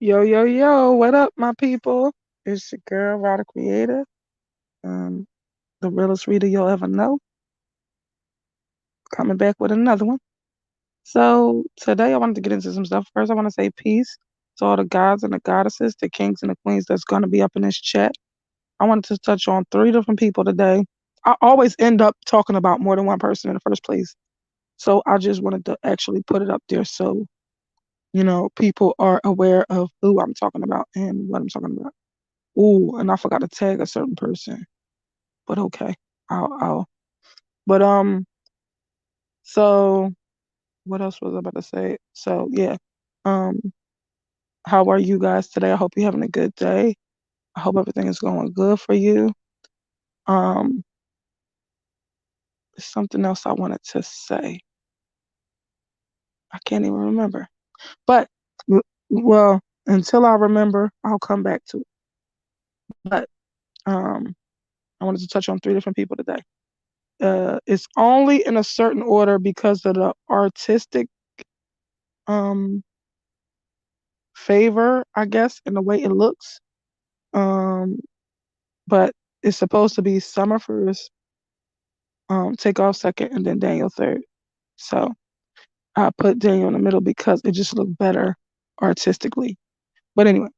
Yo, yo, yo, what up, my people? It's your girl, Rada Creator, um, the realest reader you'll ever know, coming back with another one. So, today I wanted to get into some stuff. First, I want to say peace to all the gods and the goddesses, the kings and the queens that's going to be up in this chat. I wanted to touch on three different people today. I always end up talking about more than one person in the first place. So, I just wanted to actually put it up there so, people are aware of who I'm talking about and what I'm talking about. Ooh, and I forgot to tag a certain person. But okay. I'll. But so what else was I about to say? So yeah. Um, how are you guys today? I hope you're having a good day. I hope everything is going good for you. Um, something else I wanted to say. I can't even remember. But well, until I remember, I'll come back to it. But um, I wanted to touch on three different people today. It's only in a certain order because of the artistic um favor, I guess, in the way it looks. Um, but it's supposed to be Summer first, Takeoff second, and then Daniel third. So I put Daniel in the middle because it just looked better artistically. But anyway,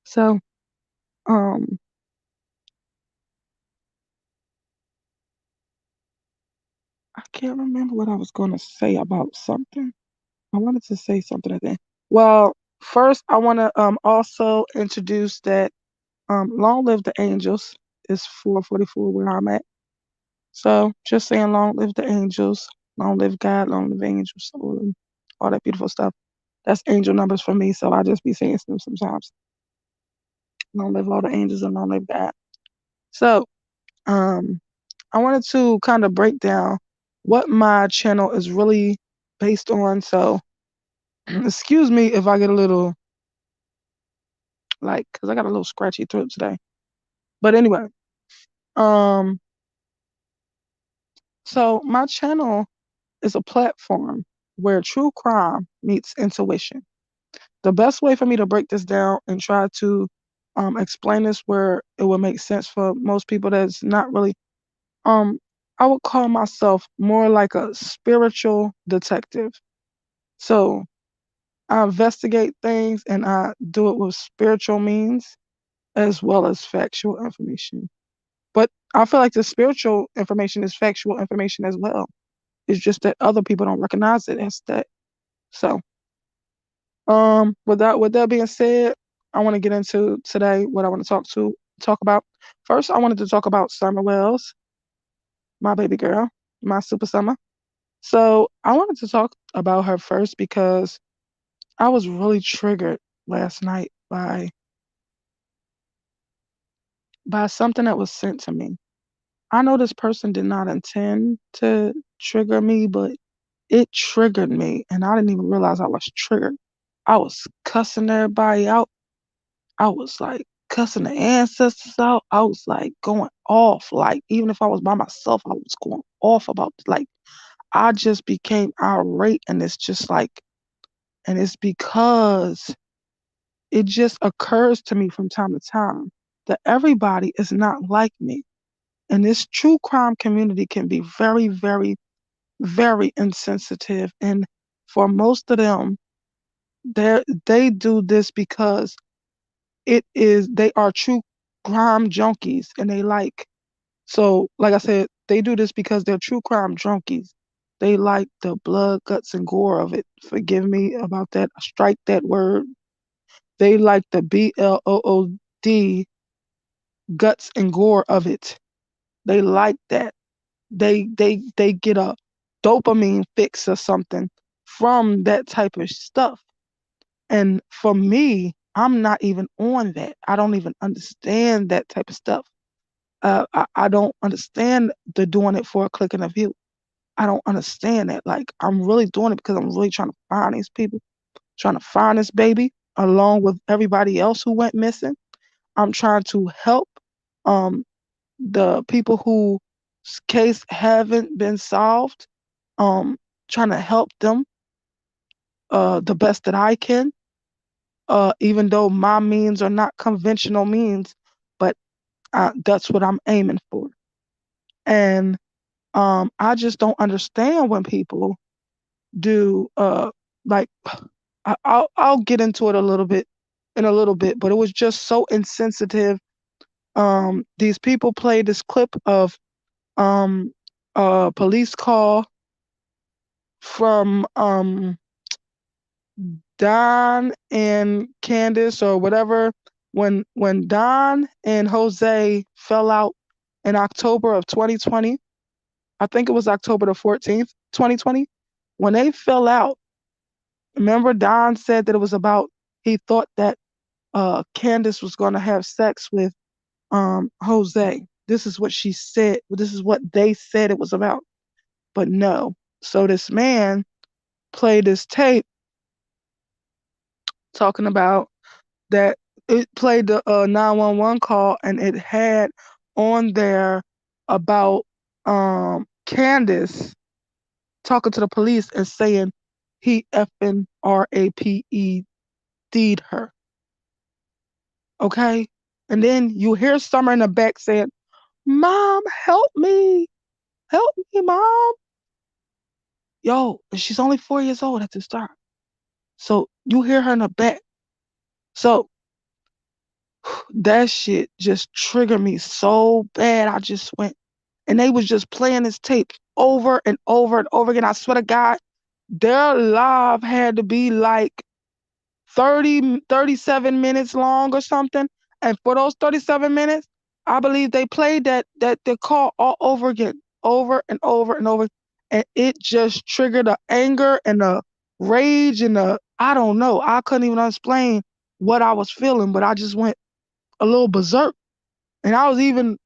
so um, I can't remember what I was going to say about something. I wanted to say something at the end. Well, first I want to also introduce that Long Live the Angels is 444 where I'm at. So just saying, long live the angels, long live God, long live angels, all that beautiful stuff. That's angel numbers for me. So I just be saying them sometimes. Long live all the angels and long live God. So um, I wanted to kind of break down what my channel is really based on. So excuse me if I get a little because I got a little scratchy throat today. But anyway, um, so my channel is a platform where true crime meets intuition. The best way for me to break this down and try to explain this where it would make sense for most people that's not really um I would call myself more like a spiritual detective. So I investigate things and I do it with spiritual means as well as factual information. But I feel like the spiritual information is factual information as well. It's just that other people don't recognize it as that. So with that being said, I want to get into today what I want to talk about. First, I wanted to talk about Summer Wells, my baby girl, my super summer. So I wanted to talk about her first because I was really triggered last night by something that was sent to me. I know this person did not intend to trigger me, but it triggered me, and I didn't even realize I was triggered. I was cussing everybody out. I was like cussing the ancestors out. I was like going off. Like even if I was by myself, I was going off about like I just became irate, and it's just like, and it's because it just occurs to me from time to time that everybody is not like me. And this true crime community can be very, very, very insensitive. And for most of them, they do this because they are true crime junkies and they like I said, they do this because they're true crime junkies. They like the blood, guts, and gore of it. Forgive me about that. Strike that word. They like the BLOOD guts and gore of it. They like that. They get a dopamine fix or something from that type of stuff. And for me, I'm not even on that. I don't even understand that type of stuff. I don't understand the doing it for a click and a view. I don't understand that. Like, I'm really doing it because I'm really trying to find these people, trying to find this baby along with everybody else who went missing. I'm trying to help um, the people whose case haven't been solved, um, trying to help them the best that I can. even though my means are not conventional means, but that's what I'm aiming for. And I just don't understand when people do like I'll get into it a little bit in a little bit, but it was just so insensitive. These people played this clip of um a police call from Don and Candace or whatever when Don and Jose fell out in October of 2020. I think it was October the 14th, 2020. When they fell out, remember Don said that it was about he thought that Candace was going to have sex with Jose. This is what she said. This is what they said it was about. But no. So this man played this tape talking about that it played the 911 call and it had on there about Candace talking to the police and saying he effing raped her. Okay? And then you hear Summer in the back saying, Mom, help me. Help me, Mom. Yo, and she's only 4 years old at this time. So you hear her in the back. So that shit just triggered me so bad. I just went, and they was just playing this tape over and over and over again. I swear to God, their live had to be like 37 minutes long or something. And for those 37 minutes, I believe they played that the call all over again, over and over and over. And it just triggered the anger and the rage and the I don't know. I couldn't even explain what I was feeling, but I just went a little berserk. And I was even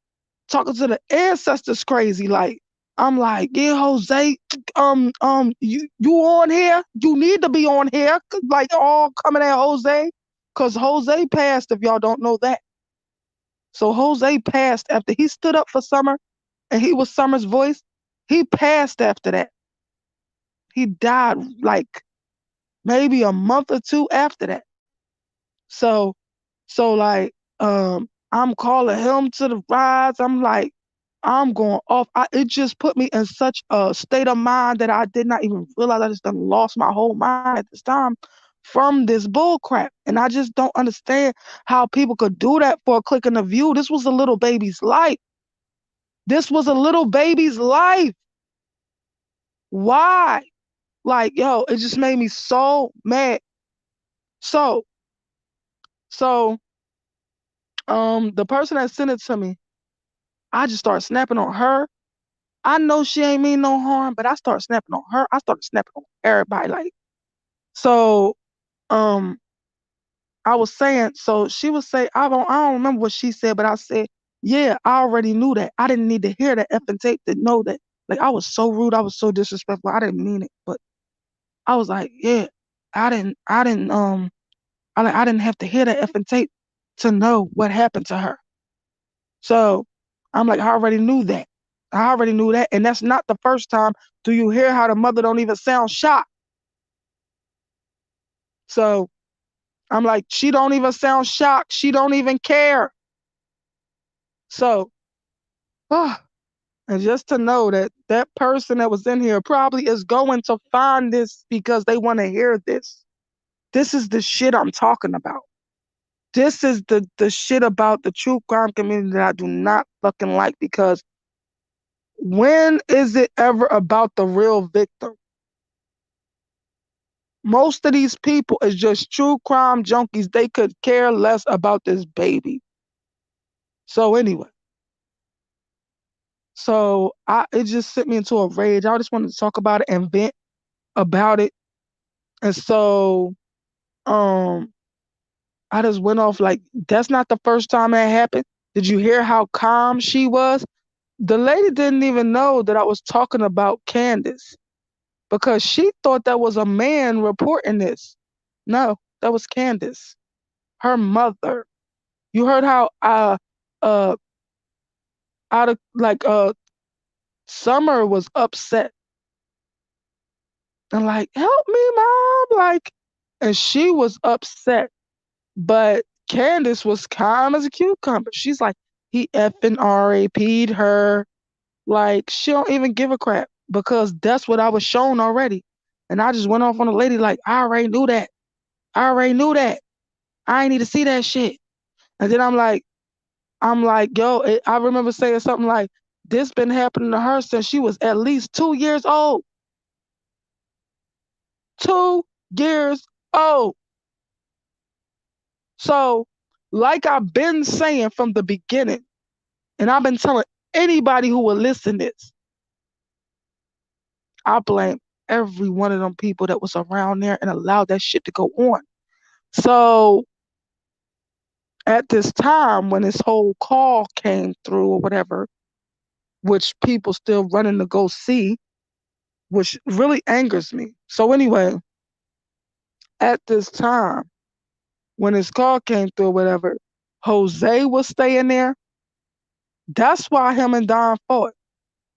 talking to the ancestors crazy. Like, I'm like, yeah, Jose, you on here? You need to be on here. Like all coming at Jose. Cause Jose passed, if y'all don't know that. So Jose passed after he stood up for Summer and he was Summer's voice. He passed after that. He died like maybe a month or two after that. So like I'm calling him to the rides. I'm like, I'm going off. It just put me in such a state of mind that I did not even realize I just done lost my whole mind at this time from this bull crap. And I just don't understand how people could do that for a click in the view. This was a little baby's life. This was a little baby's life. Why? Like, yo, it just made me so mad. So, so, the person that sent it to me, I just started snapping on her. I know she ain't mean no harm, but I started snapping on her. I started snapping on everybody. Like, so, um, I was saying, so she would say, I don't remember what she said, but I said, yeah, I already knew that. I didn't need to hear that effing tape to know that. Like, I was so rude. I was so disrespectful. I didn't mean it, but I was like, yeah, I didn't have to hear that effing tape to know what happened to her. So I'm like, I already knew that. I already knew that. And that's not the first time. Do you hear how the mother don't even sound shocked? So I'm like, she don't even sound shocked. She don't even care. So, and just to know that that person that was in here probably is going to find this because they want to hear this. This is the shit I'm talking about. This is the shit about the true crime community that I do not fucking like because when is it ever about the real victim? Most of these people is just true crime junkies. They could care less about this baby. So anyway, so it just sent me into a rage. I just wanted to talk about it and vent about it. And so um I just went off like that's not the first time that happened. Did you hear how calm she was? The lady didn't even know that I was talking about Candace because she thought that was a man reporting this. No, that was Candace, her mother. You heard how uh out of like Summer was upset and like, help me, mom, like, and she was upset. But Candace was calm as a cucumber. She's like, he effing RAP'd her. Like, she don't even give a crap because that's what I was shown already. And I just went off on the lady like, I already knew that. I already knew that. I ain't need to see that shit. And then I'm like, yo, I remember saying something like, this been happening to her since she was at least 2 years old. 2 years old. So, like I've been saying from the beginning, and I've been telling anybody who will listen this, I blame every one of them people that was around there and allowed that shit to go on. So at this time when this whole call came through or whatever, which people still running to go see, which really angers me. So anyway, at this time when his call came through or whatever, Jose was staying there. That's why him and Don fought.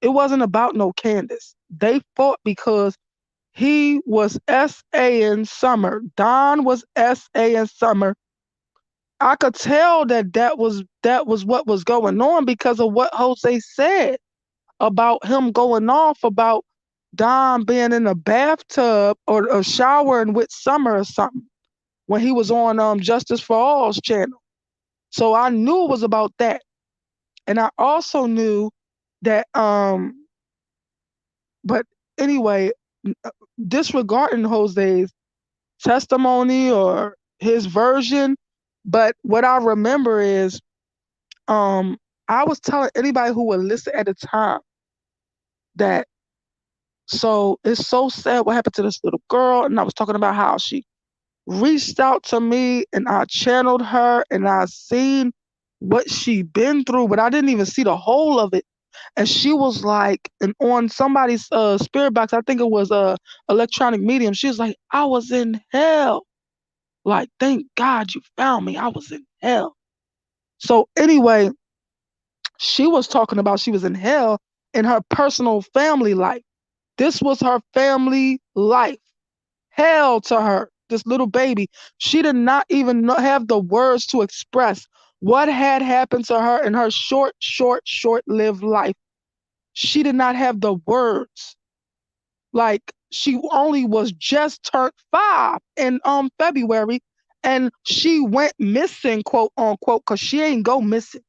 It wasn't about no Candace. They fought because he was SA in Summer. Don was SA in Summer. I could tell that was what was going on because of what Jose said about him going off about Don being in a bathtub or showering with Summer or something when he was on Justice for All's channel. So I knew it was about that. And I also knew that but anyway, disregarding Jose's testimony or his version, but what I remember is um I was telling anybody who would listen at the time that so it's so sad what happened to this little girl, and I was talking about how she reached out to me and I channeled her and I seen what she been through, but I didn't even see the whole of it. And she was like, and on somebody's spirit box, I think it was a electronic medium. She was like, I was in hell. Like, thank God you found me. I was in hell. So anyway, she was talking about she was in hell in her personal family life. This was her family life. Hell to her, this little baby. She did not even have the words to express what had happened to her in her short lived life. She did not have the words. Like, she only was just turned 5 in February, and she went missing, quote unquote, because she ain't go missing.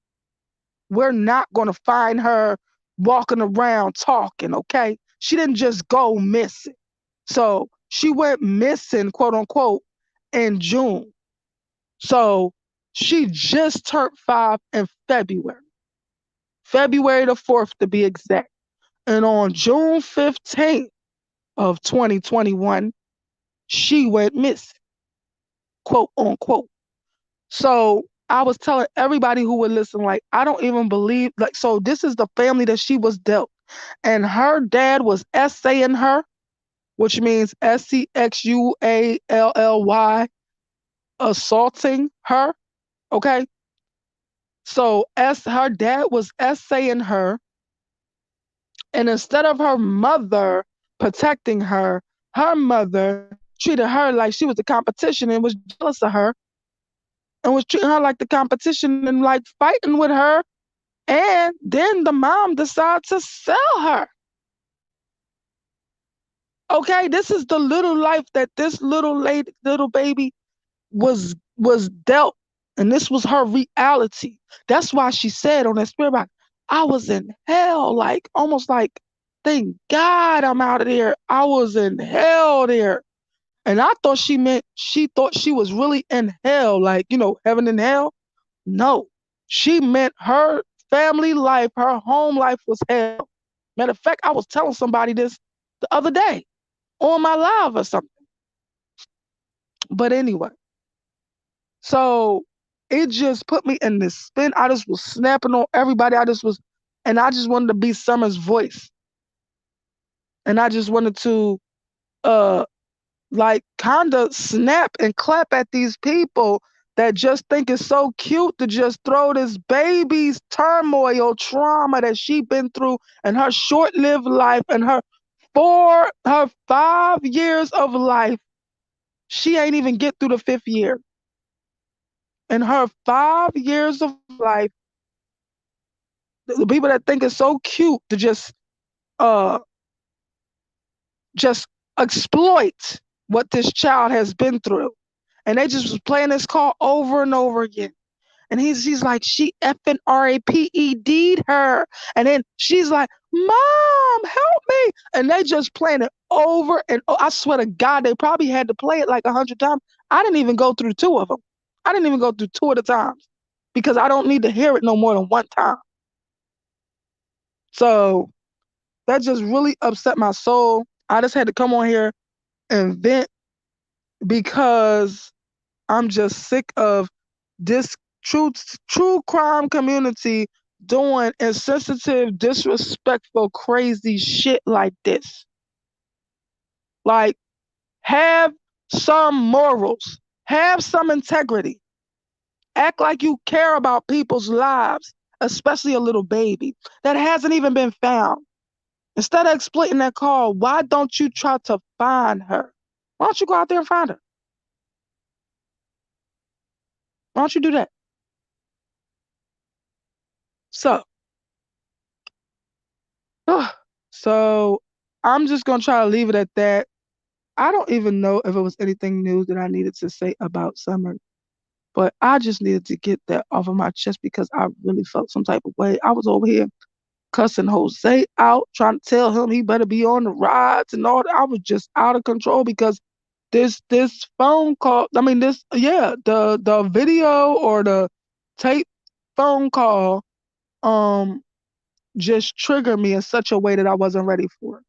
We're not gonna find her walking around talking, okay? She didn't just go missing. So she went missing, quote unquote, in June. So she just turned 5 in February, February the 4th to be exact. And on June 15th of 2021, she went missing, quote unquote. So I was telling everybody who would listen, like, I don't even believe, like, so this is the family that she was dealt. And her dad was essaying her, which means SEXUALLY, assaulting her. Okay. So as her dad was essaying her, and instead of her mother protecting her mother treated her like she was the competition and was jealous of her and was treating her like the competition and like fighting with her. And then the mom decided to sell her. Okay, this is the little life that this little baby was dealt, and this was her reality. That's why she said on that spirit box, I was in hell, like almost like, thank God I'm out of there. I was in hell there. And I thought she thought she was really in hell, like, heaven and hell. No, she meant her family life, her home life was hell. Matter of fact, I was telling somebody this the other day on my live or something. But anyway, so it just put me in this spin. I just was snapping on everybody. And I just wanted to be Summer's voice. And I just wanted to, uh, like, kind of snap and clap at these people that just think it's so cute to just throw this baby's turmoil, trauma that she been through and her short-lived life and her 5 years of life. She ain't even get through the 5th year. In her 5 years of life, the people that think it's so cute to uh just exploit what this child has been through. And they just was playing this call over and over again. And she's like, she effing RAPED'd her. And then she's like, Mom, help me. And they just playing it over and I swear to God, they probably had to play it like 100 times. I didn't even go through two of them. I didn't even go through two of the times because I don't need to hear it no more than one time. So that just really upset my soul. I just had to come on here and vent because I'm just sick of this true crime community doing insensitive, disrespectful, crazy shit like this. Like, have some morals, have some integrity, act like you care about people's lives, especially a little baby that hasn't even been found. Instead of exploiting that call, why don't you try to find her? Why don't you go out there and find her? Why don't you do that? So, so I'm just gonna try to leave it at that. I don't even know if it was anything new that I needed to say about Summer, but I just needed to get that off of my chest because I really felt some type of way. I was over here cussing Jose out, trying to tell him he better be on the rides and all that. I was just out of control because this phone call, I mean the video or the tape phone call just triggered me in such a way that I wasn't ready for.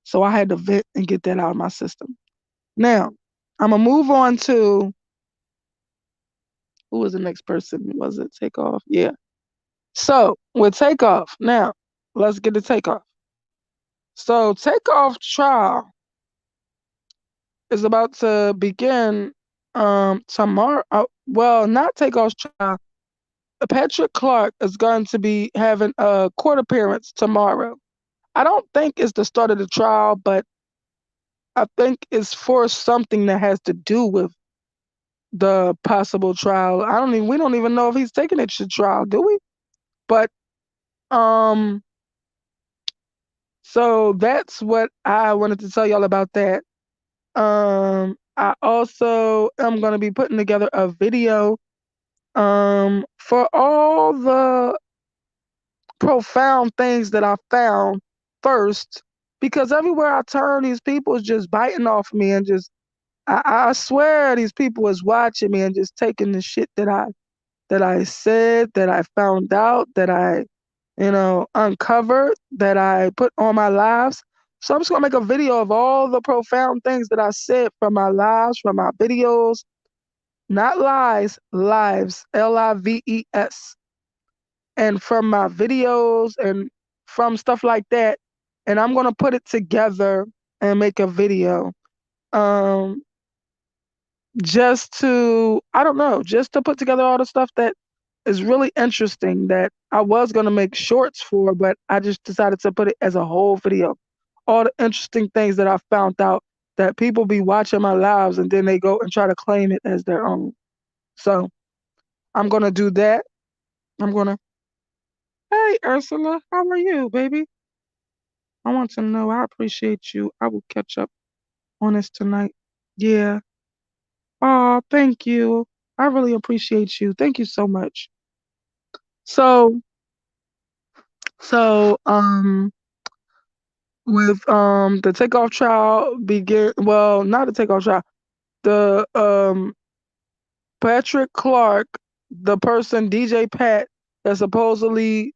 So I had to vent and get that out of my system. Now, I'm gonna move on to who was the next person? Was it Takeoff? Yeah. So with Takeoff, now let's get to Takeoff. So Takeoff trial is about to begin tomorrow. Well, not Takeoff's trial. Patrick Clark is going to be having a court appearance tomorrow. I don't think it's the start of the trial, but I think it's for something that has to do with the possible trial. We don't even know if he's taking it to trial, do we? But um so that's what I wanted to tell y'all about that. I also am gonna be putting together a video for all the profound things that I found first because everywhere I turn these people is just biting off me and just I swear these people is watching me and just taking the shit that I said, that I found out, that I, uncovered, that I put on my lives. So I'm just gonna make a video of all the profound things that I said from my lives, from my videos, not lies, lives, Lives, and from my videos and from stuff like that. And I'm gonna put it together and make a video. Um, just to, I don't know, just to put together all the stuff that is really interesting that I was going to make shorts for, but I just decided to put it as a whole video. All the interesting things that I found out that people be watching my lives and then they go and try to claim it as their own. So I'm going to do that. I'm going to, hey, Ursula, how are you, baby? I want to know. I appreciate you. I will catch up on this tonight. Yeah. Oh, thank you. I really appreciate you. Thank you so much. So, so, with the Takeoff trial begin, well, not the Takeoff trial, the Patrick Clark, the person DJ Pat that supposedly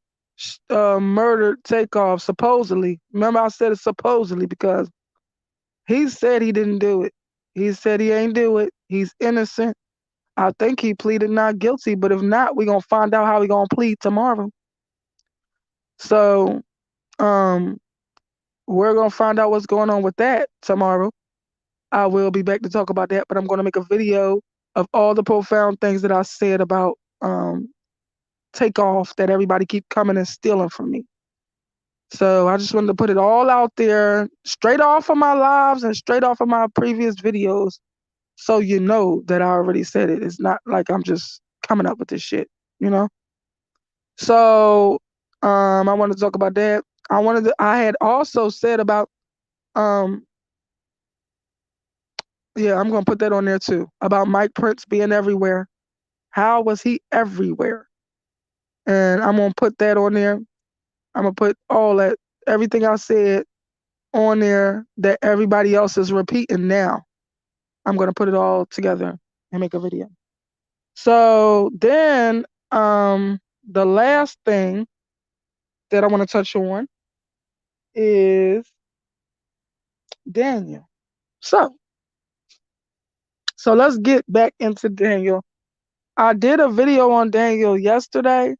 murdered Takeoff, supposedly. Remember I said it supposedly because he said he didn't do it. He said he ain't do it. He's innocent. I think he pleaded not guilty, but if not, we're gonna find out how he gonna plead tomorrow. So, um, we're gonna find out what's going on with that tomorrow. I will be back to talk about that, but I'm gonna make a video of all the profound things that I said about Takeoff that everybody keep coming and stealing from me. So I just wanted to put it all out there, straight off of my lives and straight off of my previous videos, so you know that I already said it. It's not like I'm just coming up with this shit, you know? So I wanted to talk about that. I had also said about um yeah, I'm gonna put that on there too. About Mike Prince being everywhere. How was he everywhere? And I'm gonna put that on there. I'm gonna put all that, everything I said on there that everybody else is repeating now. I'm gonna put it all together and make a video. So then the last thing that I want to touch on is Daniel. So let's get back into Daniel. I did a video on Daniel yesterday,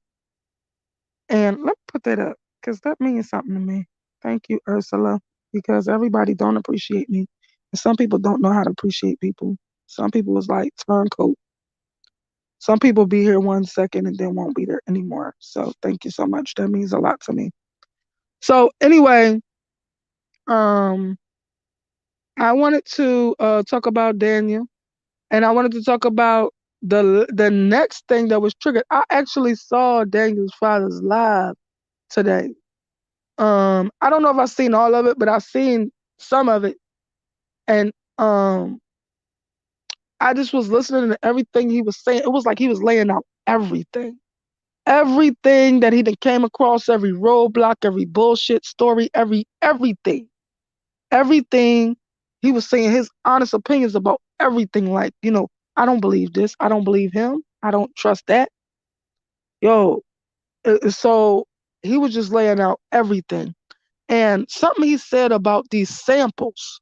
and let me put that up because that means something to me. Thank you, Ursula, because everybody don't appreciate me. And some people don't know how to appreciate people. Some people is like turncoat. Some people be here 1 second and then won't be there anymore. So thank you so much. That means a lot to me. So anyway, um, I wanted to talk about Daniel, and I wanted to talk about the next thing that was triggered. I actually saw Daniel's father's live today. I don't know if I've seen all of it, but I've seen some of it, and I just was listening to everything he was saying. It was like he was laying out everything that he done came across, every roadblock, every bullshit story, everything. Everything. He was saying his honest opinions about everything. Like, I don't believe this. I don't believe him. I don't trust that. Yo, so he was just laying out everything. And something he said about these samples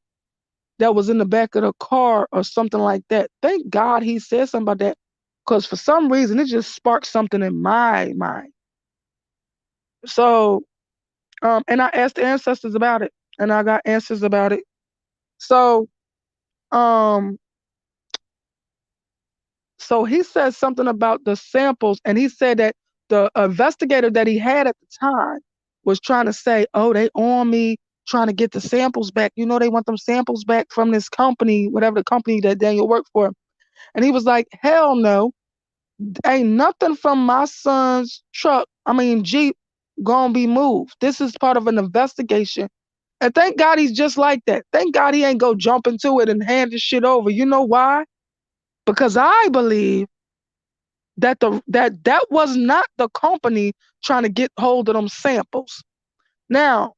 that was in the back of the car or something like that. Thank God he said something about that. Because for some reason it just sparked something in my mind. So and I asked the ancestors about it, and I got answers about it. So um he said something about the samples, and he said that the investigator that he had at the time was trying to say, oh, they on me, trying to get the samples back. They want them samples back from this company, whatever the company that Daniel worked for. And he was like, hell no, ain't nothing from my son's Jeep, gonna be moved. This is part of an investigation. And thank God he's just like that. Thank God he ain't go jump into it and hand this shit over. You know why? Because I believe that that was not the company trying to get hold of them samples. Now,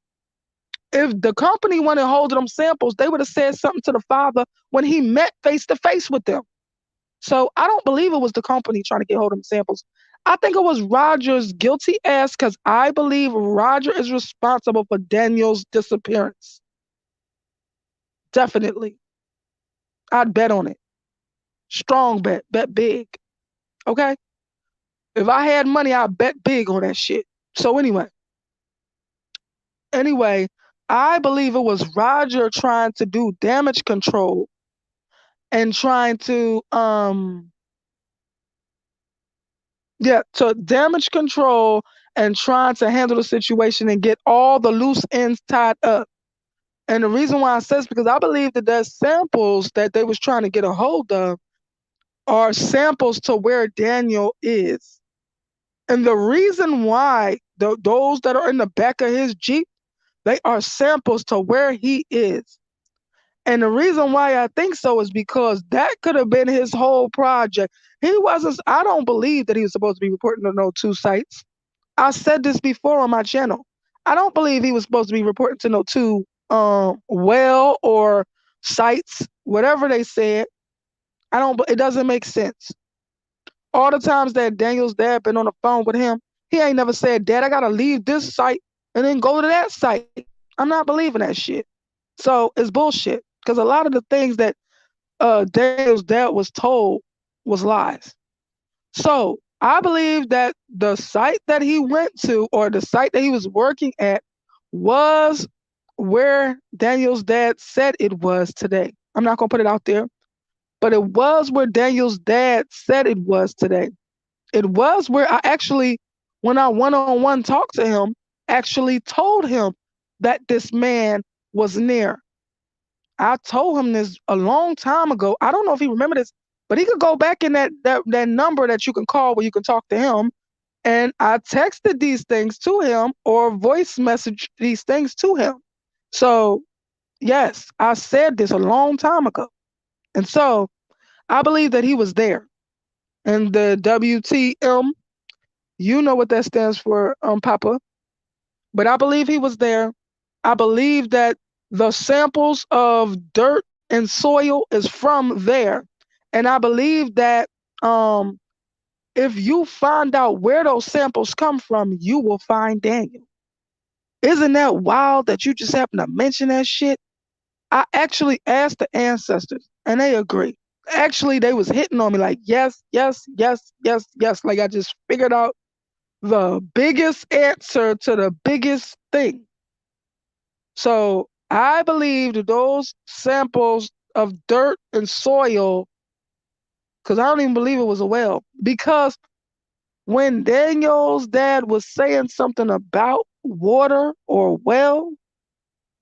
if the company wanted hold of them samples, they would have said something to the father when he met face to face with them. So I don't believe it was the company trying to get hold of them samples. I think it was Roger's guilty ass, because I believe Roger is responsible for Daniel's disappearance. Definitely. I'd bet on it. Strong bet. Bet big. Okay? If I had money, I'd bet big on that shit. So anyway, I believe it was Roger trying to do damage control and trying to to damage control and trying to handle the situation and get all the loose ends tied up. And the reason why I say this because I believe that the samples that they was trying to get a hold of are samples to where Daniel is. And the reason why those that are in the back of his Jeep, they are samples to where he is. And the reason why I think so is because that could have been his whole project. I don't believe that he was supposed to be reporting to no two sites. I said this before on my channel. I don't believe he was supposed to be reporting to no two well or sites, whatever they said. It doesn't make sense. All the times that Daniel's dad been on the phone with him, he ain't never said, Dad, I gotta leave this site and then go to that site. I'm not believing that shit. So it's bullshit. Because a lot of the things that Daniel's dad was told was lies. So I believe that the site that he went to or the site that he was working at was where Daniel's dad said it was today. I'm not gonna put it out there, but it was where Daniel's dad said it was today. It was where I actually, when I one-on-one talked to him, actually told him that this man was near. I told him this a long time ago. I don't know if he remembered this, But he could go back in that number that you can call where you can talk to him. And I texted these things to him or voice message these things to him. So yes, I said this a long time ago. And so I believe that he was there. And the WTM, you know what that stands for, Papa. But I believe he was there. I believe that the samples of dirt and soil is from there. And I believe that um, if you find out where those samples come from, you will find Daniel. Isn't that wild that you just happen to mention that shit? I actually asked the ancestors and they agree. Actually, they was hitting on me like, yes, yes, yes, yes, yes. Like I just figured out the biggest answer to the biggest thing. So I believe that those samples of dirt and soil, because I don't even believe it was a well, because when Daniel's dad was saying something about water or well,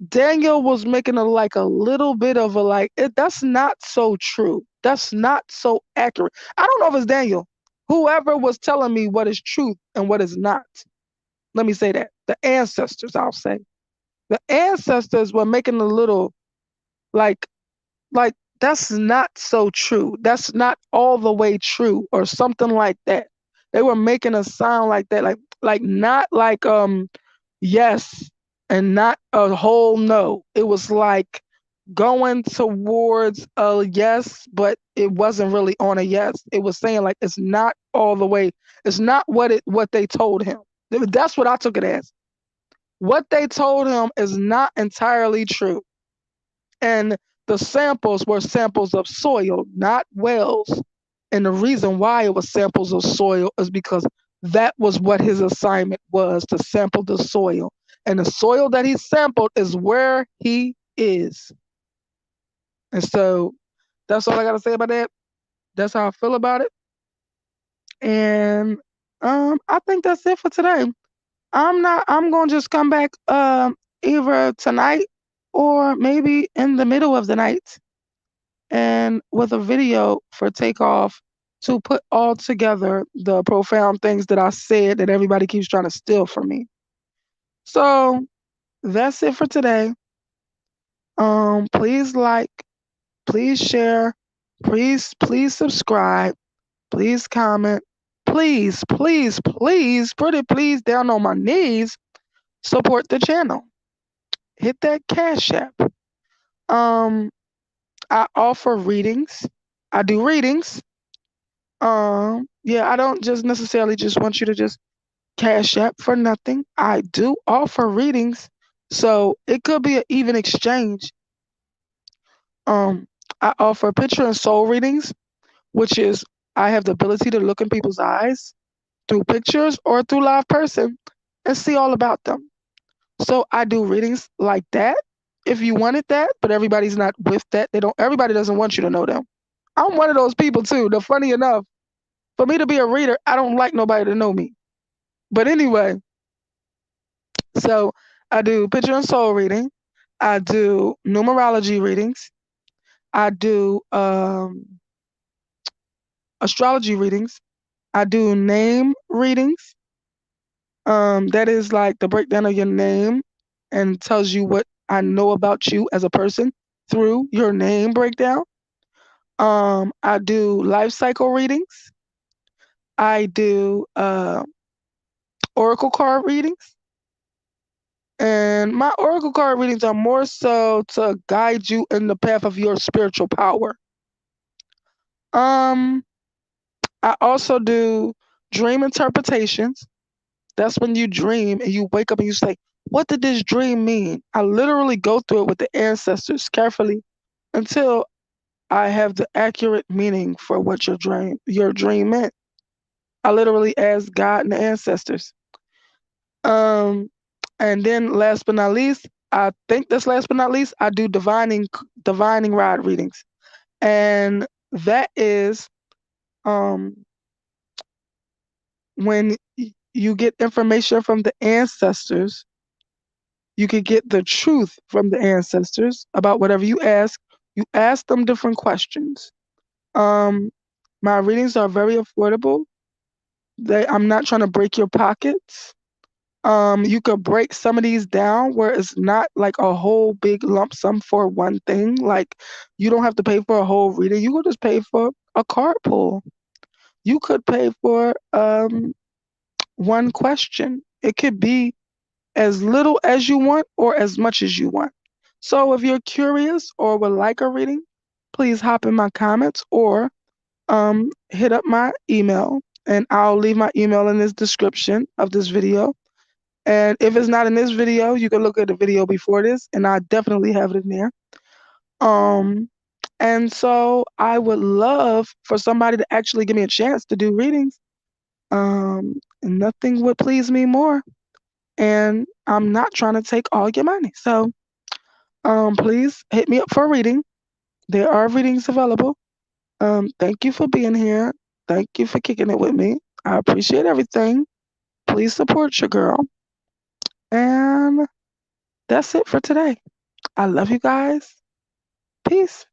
Daniel was making a like a little bit of a like that's not so true. That's not so accurate. I don't know if it's Daniel. Whoever was telling me what is truth and what is not. Let me say that. The ancestors, I'll say. The ancestors were making a little like like that's not so true. That's not all the way true or something like that. They were making a sound like that, like not like yes and not a whole no. It was like going towards a yes, but it wasn't really on a yes. It was saying like it's not all the way. It's not what they told him. That's what I took it as. What they told him is not entirely true. And the samples were samples of soil, not wells. And the reason why it was samples of soil is because that was what his assignment was, to sample the soil. And the soil that he sampled is where he is. And so that's all I got to say about that. That's how I feel about it. And I think that's it for today. I'm going to just come back either tonight or maybe in the middle of the night and with a video for Takeoff to put all together the profound things that I said that everybody keeps trying to steal from me. So that's it for today. Please like, please share, please subscribe, please comment, please, pretty please down on my knees, support the channel. Hit that Cash App. Um, I offer readings. I do readings. Yeah, I don't just necessarily just want you to just Cash App for nothing. I do offer readings, so it could be an even exchange. Um, I offer picture and soul readings, which is I have the ability to look in people's eyes through pictures or through live person and see all about them. So I do readings like that if you wanted that, but everybody's not with that. Everybody doesn't want you to know them. I'm one of those people too. The funny enough, for me to be a reader, I don't like nobody to know me. But anyway, so I do picture and soul reading. I do numerology readings. I do astrology readings. I do name readings. That is like the breakdown of your name and tells you what I know about you as a person through your name breakdown. I do life cycle readings. I do oracle card readings. And my oracle card readings are more so to guide you in the path of your spiritual power. Um, I also do dream interpretations. That's when you dream and you wake up and you say, what did this dream mean? I literally go through it with the ancestors carefully until I have the accurate meaning for what your dream meant. I literally ask God and the ancestors. Um, and then last but not least, I think that's last but not least, I do divining rod readings. And that is um when you get information from the ancestors, you can get the truth from the ancestors about whatever you ask. You ask them different questions. My readings are very affordable. I'm not trying to break your pockets. You could break some of these down where it's not like a whole big lump sum for one thing. Like you don't have to pay for a whole reading. You could just pay for a card pull. You could pay for one question. It could be as little as you want or as much as you want. So if you're curious or would like a reading, please hop in my comments or hit up my email, and I'll leave my email in this description of this video. And if it's not in this video, you can look at the video before this, and I definitely have it in there. Um, and so I would love for somebody to actually give me a chance to do readings. And nothing would please me more. And I'm not trying to take all your money. So please hit me up for a reading. There are readings available. Thank you for being here. Thank you for kicking it with me. I appreciate everything. Please support your girl. And that's it for today. I love you guys. Peace.